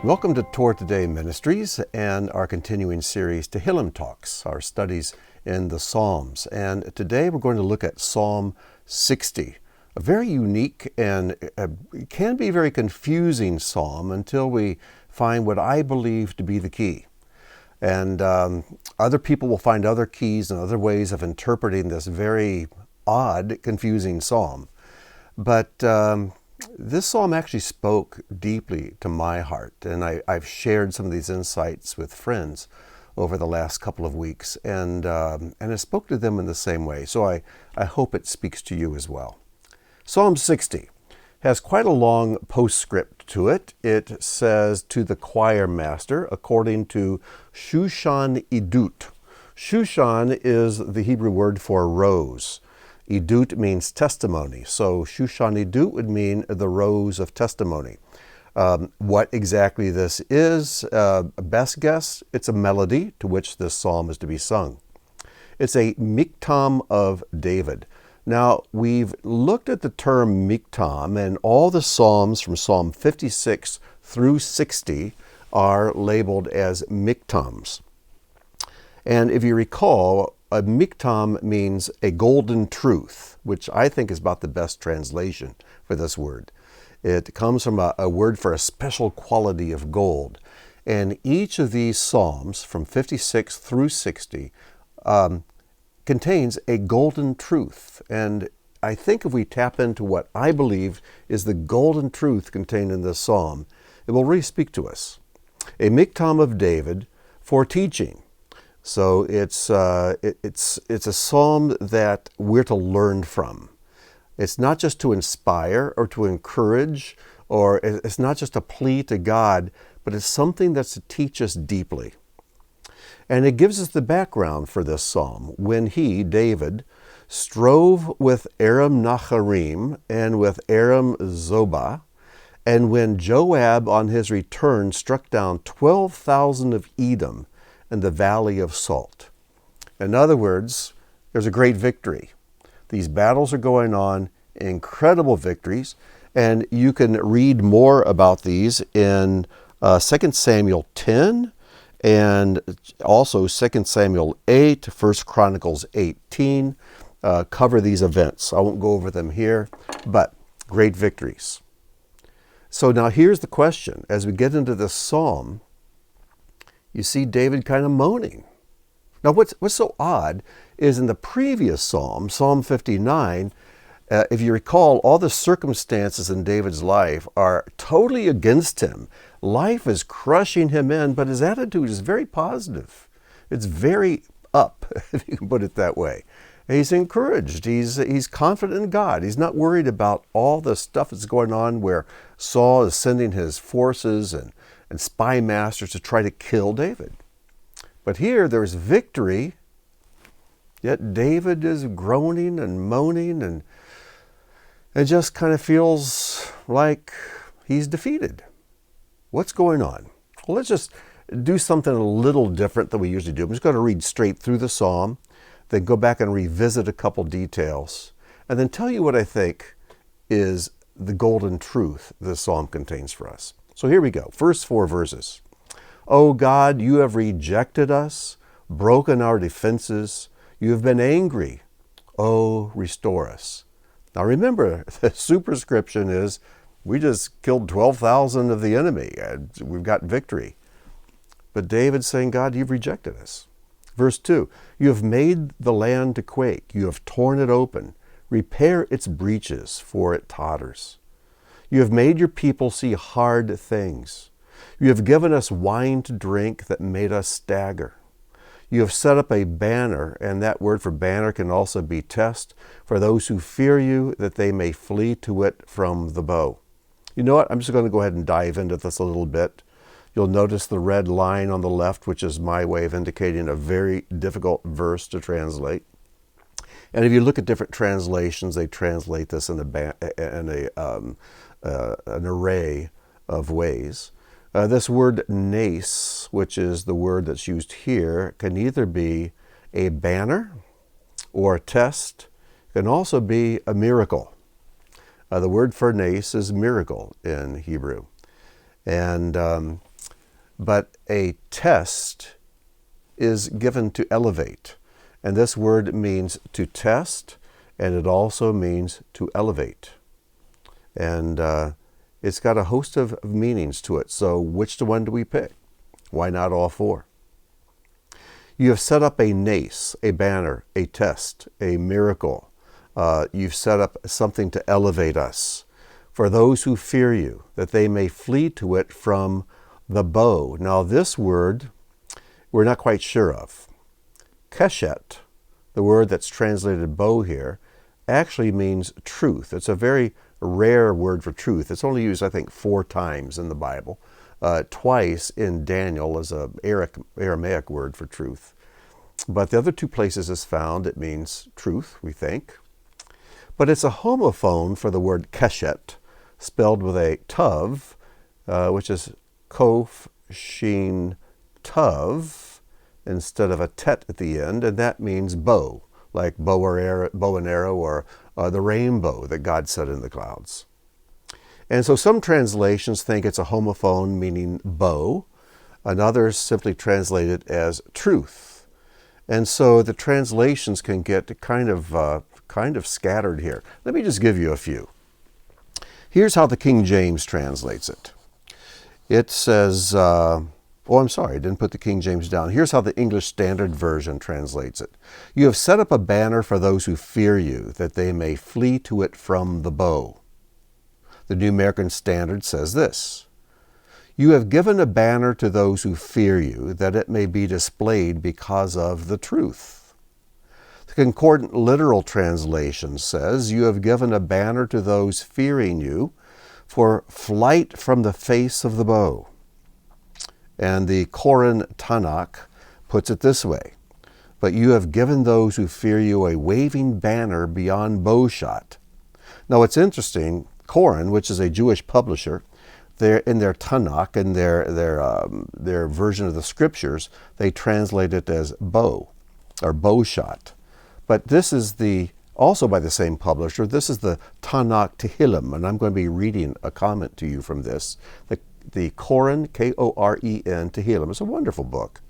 Welcome to Torah Today Ministries and our continuing series Tehillim Talks, our studies in the Psalms. And today we're going to look at Psalm 60, a very unique and can be very confusing psalm until we find what I believe to be the key. And other people will find other keys and other ways of interpreting this very odd, confusing psalm. But this psalm actually spoke deeply to my heart, and I've shared some of these insights with friends over the last couple of weeks, and it spoke to them in the same way. So I hope it speaks to you as well. Psalm 60 has quite a long postscript to it. It says, to the choir master, according to Shushan Idut. Shushan is the Hebrew word for rose. Idut means testimony, so Shushan Idut would mean the rose of testimony. What exactly this is, best guess, it's a melody to which this psalm is to be sung. It's a miktam of David. Now, we've looked at the term miktam, and all the psalms from Psalm 56 through 60 are labeled as miktams. And if you recall, a miktam means a golden truth, which I think is about the best translation for this word. It comes from a word for a special quality of gold. And each of these psalms, from 56 through 60, contains a golden truth. And I think if we tap into what I believe is the golden truth contained in this psalm, it will really speak to us. A miktam of David for teaching. So it's a psalm that we're to learn from. It's not just to inspire or to encourage, or it's not just a plea to God, but it's something that's to teach us deeply. And it gives us the background for this psalm. When he, David, strove with Aram Naharim and with Aram Zobah, and when Joab on his return struck down 12,000 of Edom, in the Valley of Salt. In other words, there's a great victory. These battles are going on, incredible victories, and you can read more about these in 2 Samuel 10 and also 2 Samuel 8, 1 Chronicles 18, cover these events. I won't go over them here, but great victories. So now here's the question. As we get into this psalm, you see David kind of moaning. Now what's so odd is in the previous psalm, Psalm 59, if you recall, all the circumstances in David's life are totally against him. Life is crushing him in, but his attitude is very positive. It's very up, if you can put it that way. He's encouraged. He's confident in God. He's not worried about all the stuff that's going on where Saul is sending his forces and spy masters to try to kill David. But here there's victory, yet David is groaning and moaning and just kind of feels like he's defeated. What's going on? Well, let's just do something a little different than we usually do. I'm just going to read straight through the psalm, then go back and revisit a couple details, and then tell you what I think is the golden truth this psalm contains for us. So here we go. First 4 verses. O God, you have rejected us, broken our defenses. You have been angry. Oh, restore us. Now remember, the superscription is, we just killed 12,000 of the enemy, and we've got victory. But David's saying, God, you've rejected us. Verse 2, you have made the land to quake. You have torn it open. Repair its breaches, for it totters. You have made your people see hard things. You have given us wine to drink that made us stagger. You have set up a banner, and that word for banner can also be test, for those who fear you, that they may flee to it from the bow. You know what? I'm just going to go ahead and dive into this a little bit. You'll notice the red line on the left, which is my way of indicating a very difficult verse to translate. And if you look at different translations, they translate this in an array of ways. This word nace, which is the word that's used here, can either be a banner or a test. It can also be a miracle. The word for nace is miracle in Hebrew. And but a test is given to elevate. And this word means to test, and it also means to elevate. And it's got a host of meanings to it. So which one do we pick? Why not all four? You have set up a nace, a banner, a test, a miracle. You've set up something to elevate us. For those who fear you, that they may flee to it from the bow. Now this word, we're not quite sure of. Keshet, the word that's translated bow here, actually means truth. It's a very rare word for truth. It's only used, I think, 4 times in the Bible. Twice in Daniel as an Aramaic word for truth. But the other 2 places it's found, it means truth, we think. But it's a homophone for the word keshet, spelled with a tav, which is kof, shin, tav, instead of a tet at the end, and that means bow, like bow and arrow, or the rainbow that God set in the clouds. And so some translations think it's a homophone meaning bow, and others simply translate it as truth. And so the translations can get kind of scattered here. Let me just give you a few. Here's how the King James translates it. It says, I'm sorry, I didn't put the King James down. Here's how the English Standard Version translates it. You have set up a banner for those who fear you, that they may flee to it from the bow. The New American Standard says this: you have given a banner to those who fear you, that it may be displayed because of the truth. The Concordant Literal Translation says, you have given a banner to those fearing you for flight from the face of the bow. And the Koran Tanakh puts it this way: but you have given those who fear you a waving banner beyond bowshot. Now it's interesting, Koran, which is a Jewish publisher, in their Tanakh, in their version of the scriptures, they translate it as bow, or bowshot. But this is also by the same publisher, this is the Tanakh Tehillim, and I'm going to be reading a comment to you from this. The Koran, K-O-R-E-N, Tehillim, is a wonderful book,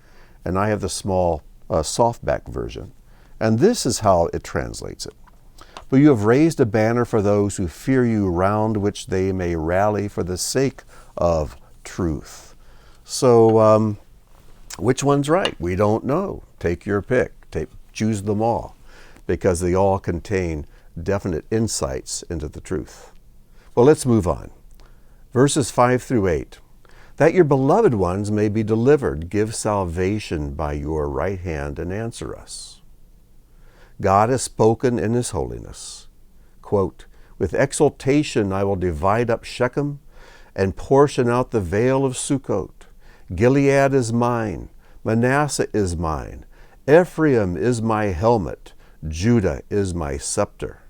and I have the small softback version. And this is how it translates it. But you have raised a banner for those who fear you, round which they may rally for the sake of truth. So, which one's right? We don't know. Take your pick. Choose them all, because they all contain definite insights into the truth. Well, let's move on. Verses 5 through 8. That your beloved ones may be delivered, give salvation by your right hand and answer us. God has spoken in his holiness. Quote, with exultation I will divide up Shechem and portion out the vale of Sukkot. Gilead is mine, Manasseh is mine, Ephraim is my helmet, Judah is my scepter.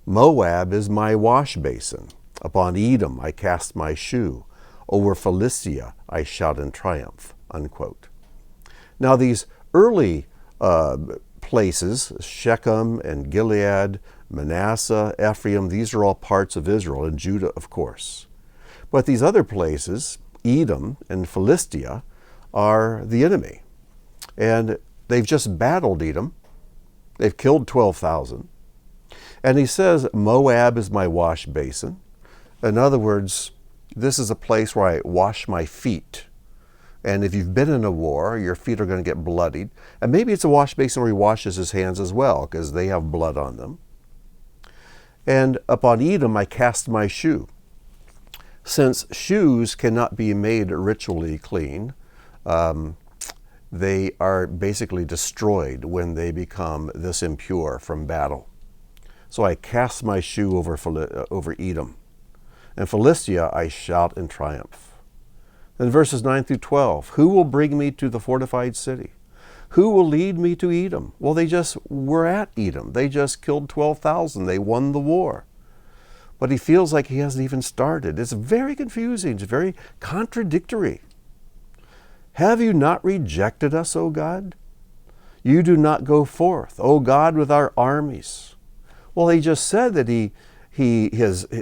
Moab is my wash basin. Upon Edom I cast my shoe. Over Philistia I shout in triumph. Unquote. Now these early places, Shechem and Gilead, Manasseh, Ephraim, these are all parts of Israel, and Judah, of course. But these other places, Edom and Philistia, are the enemy. And they've just battled Edom. They've killed 12,000. And he says, Moab is my wash basin. In other words, this is a place where I wash my feet. And if you've been in a war, your feet are going to get bloodied. And maybe it's a wash basin where he washes his hands as well, because they have blood on them. And upon Edom I cast my shoe. Since shoes cannot be made ritually clean, they are basically destroyed when they become this impure from battle. So I cast my shoe over Edom. And Philistia I shout in triumph. Then verses 9 through 12, who will bring me to the fortified city? Who will lead me to Edom? Well, they just were at Edom. They just killed 12,000. They won the war. But he feels like he hasn't even started. It's very confusing. It's very contradictory. Have you not rejected us, O God? You do not go forth, O God, with our armies. Well, he just said that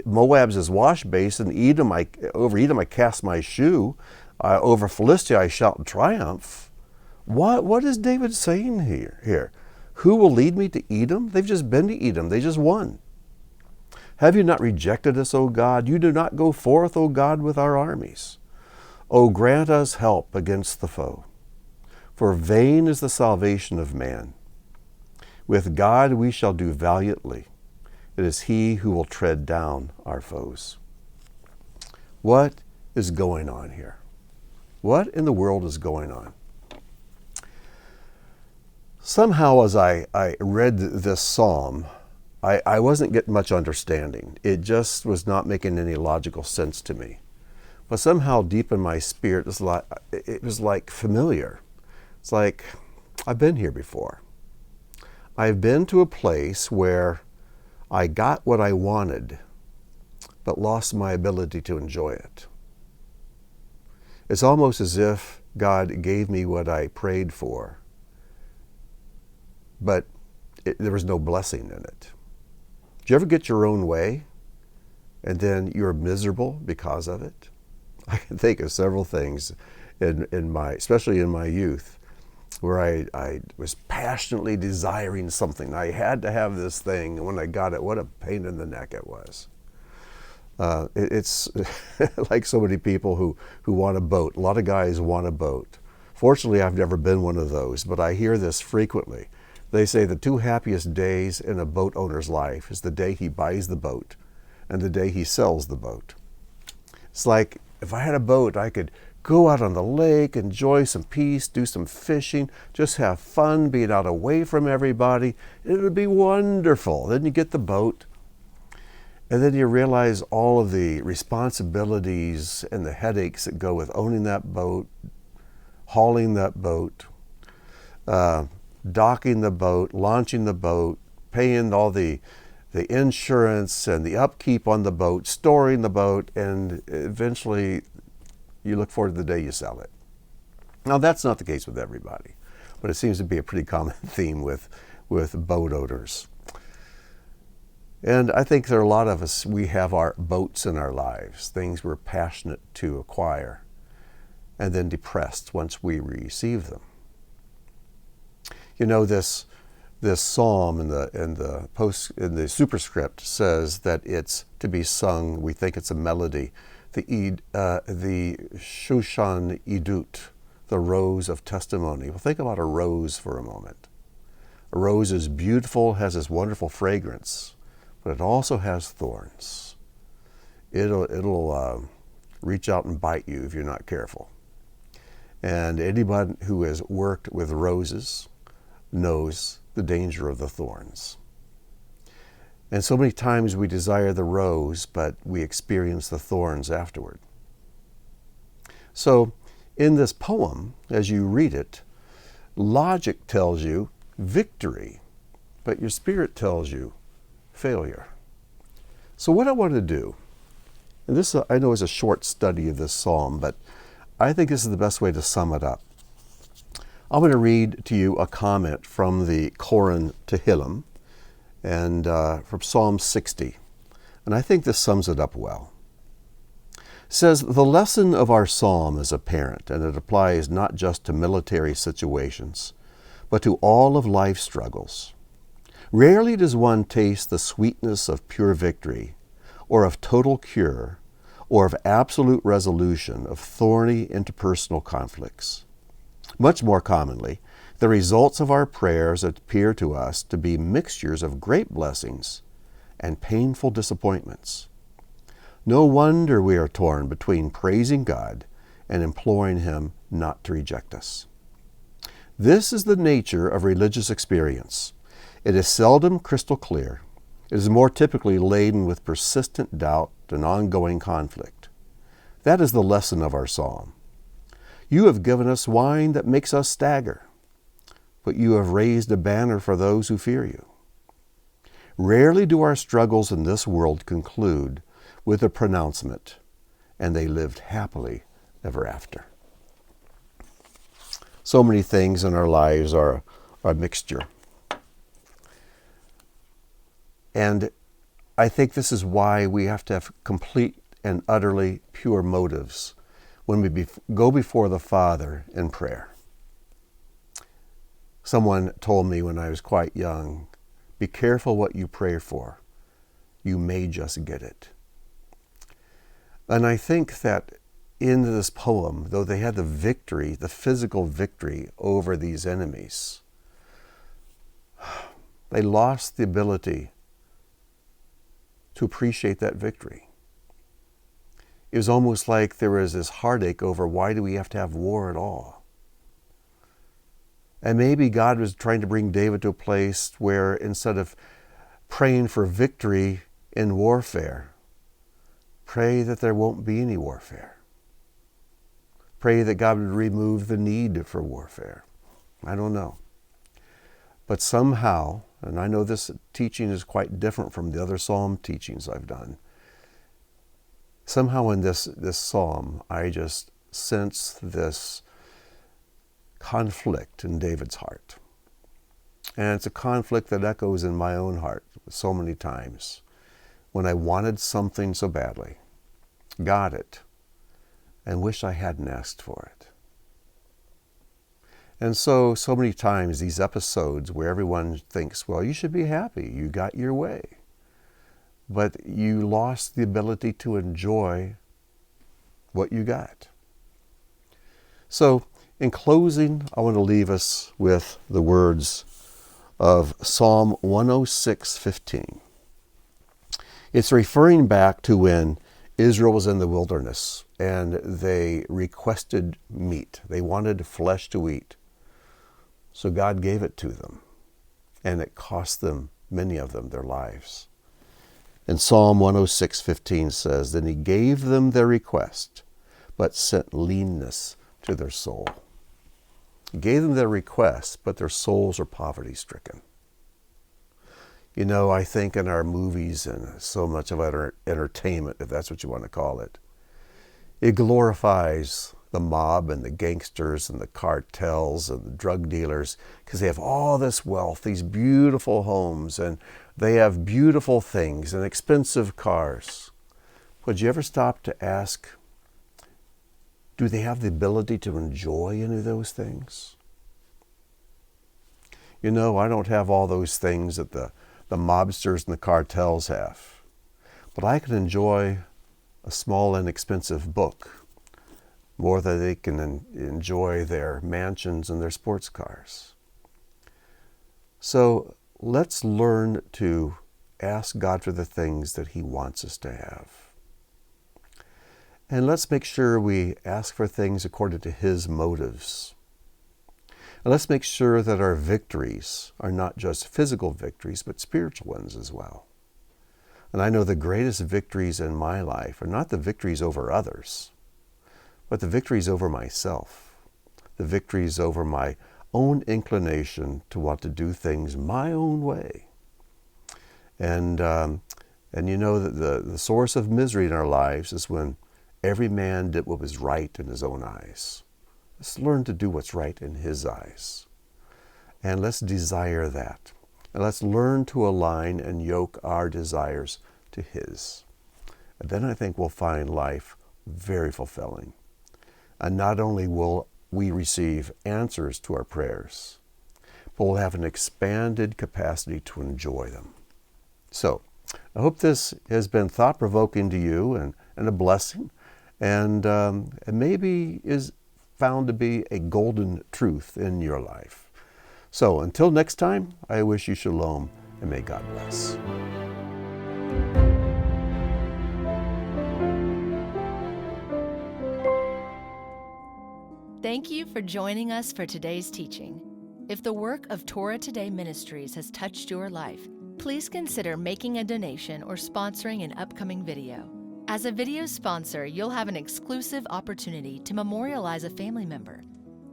Moab's his wash basin. Over Edom I cast my shoe. Over Philistia I shout in triumph. What is David saying here? Who will lead me to Edom? They've just been to Edom. They just won. Have you not rejected us, O God? You do not go forth, O God, with our armies. O grant us help against the foe. For vain is the salvation of man. With God we shall do valiantly. It is he who will tread down our foes. What is going on here? What in the world is going on? Somehow as I read this psalm, I wasn't getting much understanding. It just was not making any logical sense to me. But somehow deep in my spirit, it was like familiar. It's like, I've been here before. I've been to a place where I got what I wanted, but lost my ability to enjoy it. It's almost as if God gave me what I prayed for, but there was no blessing in it. Do you ever get your own way and then you're miserable because of it? I can think of several things especially in my youth, where I was passionately desiring something. I had to have this thing, and when I got it, what a pain in the neck it was. It's like so many people who want a boat. A lot of guys want a boat. Fortunately, I've never been one of those, but I hear this frequently. They say the two happiest days in a boat owner's life is the day he buys the boat and the day he sells the boat. It's like, if I had a boat, I could go out on the lake, enjoy some peace, do some fishing, just have fun, being out away from everybody. It would be wonderful. Then you get the boat, and then you realize all of the responsibilities and the headaches that go with owning that boat, hauling that boat, docking the boat, launching the boat, paying all the insurance and the upkeep on the boat, storing the boat, and eventually you look forward to the day you sell it. Now, that's not the case with everybody, but it seems to be a pretty common theme with boat owners. And I think there are a lot of us, we have our boats in our lives, things we're passionate to acquire, and then depressed once we receive them. You know, this psalm in the superscript says that it's to be sung. We think it's a melody. The Shushan Idut, the rose of testimony. Well, think about a rose for a moment. A rose is beautiful, has this wonderful fragrance, but it also has thorns. It'll reach out and bite you if you're not careful. And anybody who has worked with roses knows the danger of the thorns. And so many times we desire the rose, but we experience the thorns afterward. So in this poem, as you read it, logic tells you victory, but your spirit tells you failure. So what I want to do, and this I know is a short study of this psalm, but I think this is the best way to sum it up. I'm going to read to you a comment from the Koran Tehillim, and from Psalm 60. And I think this sums it up well. It says, the lesson of our psalm is apparent, and it applies not just to military situations, but to all of life's struggles. Rarely does one taste the sweetness of pure victory, or of total cure, or of absolute resolution of thorny interpersonal conflicts. Much more commonly, the results of our prayers appear to us to be mixtures of great blessings and painful disappointments. No wonder we are torn between praising God and imploring Him not to reject us. This is the nature of religious experience. It is seldom crystal clear. It is more typically laden with persistent doubt and ongoing conflict. That is the lesson of our psalm. You have given us wine that makes us stagger, but you have raised a banner for those who fear you. Rarely do our struggles in this world conclude with a pronouncement, and they lived happily ever after. So many things in our lives are a mixture. And I think this is why we have to have complete and utterly pure motives when we go before the Father in prayer. Someone told me when I was quite young, be careful what you pray for. You may just get it. And I think that in this poem, though they had the victory, the physical victory over these enemies, they lost the ability to appreciate that victory. It was almost like there was this heartache over why do we have to have war at all? And maybe God was trying to bring David to a place where instead of praying for victory in warfare, pray that there won't be any warfare. Pray that God would remove the need for warfare. I don't know. But somehow, and I know this teaching is quite different from the other psalm teachings I've done, somehow in this psalm, I just sense this conflict in David's heart. And it's a conflict that echoes in my own heart so many times. When I wanted something so badly, got it, and wish I hadn't asked for it. And so many times these episodes where everyone thinks, well, you should be happy, you got your way. But you lost the ability to enjoy what you got. So in closing, I want to leave us with the words of Psalm 106:15. It's referring back to when Israel was in the wilderness and they requested meat. They wanted flesh to eat. So God gave it to them, and it cost them, many of them, their lives. And Psalm 106:15 says, then he gave them their request, but sent leanness to their soul. He gave them their request, but their souls are poverty-stricken. You know, I think in our movies and so much of our entertainment, if that's what you want to call it, it glorifies the mob and the gangsters and the cartels and the drug dealers because they have all this wealth, these beautiful homes, and they have beautiful things and expensive cars. Would you ever stop to ask, do they have the ability to enjoy any of those things? You know, I don't have all those things that the mobsters and the cartels have, but I can enjoy a small, inexpensive book more than they can enjoy their mansions and their sports cars. So let's learn to ask God for the things that he wants us to have. And let's make sure we ask for things according to his motives. And let's make sure that our victories are not just physical victories, but spiritual ones as well. And I know the greatest victories in my life are not the victories over others, but the victories over myself, the victories over my own inclination to want to do things my own way. And you know that the source of misery in our lives is when every man did what was right in his own eyes. Let's learn to do what's right in his eyes. And let's desire that. And let's learn to align and yoke our desires to his. And then I think we'll find life very fulfilling. And not only will we receive answers to our prayers, but we'll have an expanded capacity to enjoy them. So, I hope this has been thought-provoking to you and a blessing, and maybe is found to be a golden truth in your life. So, until next time, I wish you shalom, and may God bless. Thank you for joining us for today's teaching. If the work of Torah Today Ministries has touched your life, please consider making a donation or sponsoring an upcoming video. As a video sponsor, you'll have an exclusive opportunity to memorialize a family member,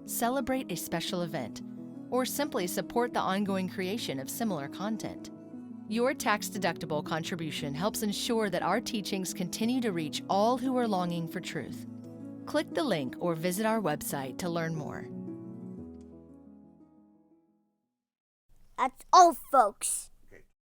celebrate a special event, or simply support the ongoing creation of similar content. Your tax-deductible contribution helps ensure that our teachings continue to reach all who are longing for truth. Click the link or visit our website to learn more. That's all, folks.